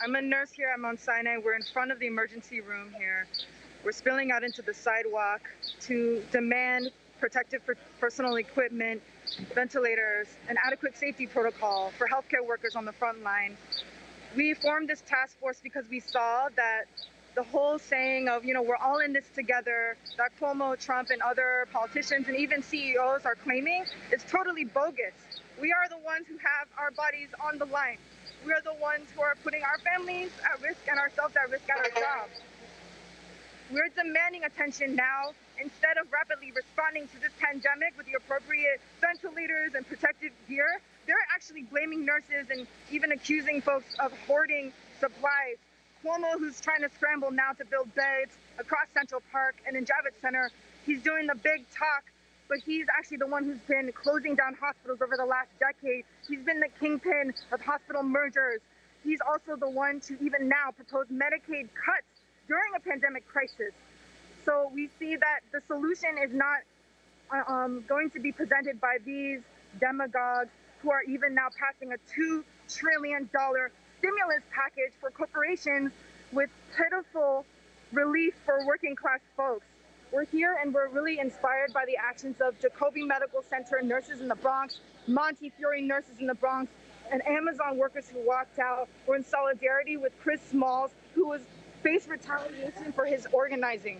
I'm a nurse here at Mount Sinai. We're in front of the emergency room here. We're spilling out into the sidewalk to demand protective personal equipment, ventilators, an adequate safety protocol for healthcare workers on the front line. We formed this task force because we saw that the whole saying of, we're all in this together, that Cuomo, Trump, and other politicians and even CEOs are claiming is totally bogus. We are the ones who have our bodies on the line. We are the ones who are putting our families at risk and ourselves at risk at our jobs. We're demanding attention now instead of rapidly responding to this pandemic with the appropriate ventilators and protective gear. They're actually blaming nurses and even accusing folks of hoarding supplies. Cuomo, who's trying to scramble now to build beds across Central Park and in Javits Center, he's doing the big talk, but he's actually the one who's been closing down hospitals over the last decade. He's been the kingpin of hospital mergers. He's also the one to even now propose Medicaid cuts during a pandemic crisis. So we see that the solution is not going to be presented by these demagogues who are even now passing a $2 trillion stimulus package for corporations with pitiful relief for working class folks. We're here and we're really inspired by the actions of Jacobi Medical Center nurses in the Bronx, Montefiore nurses in the Bronx, and Amazon workers who walked out. We're in solidarity with Chris Smalls, who was faced retaliation for his organizing.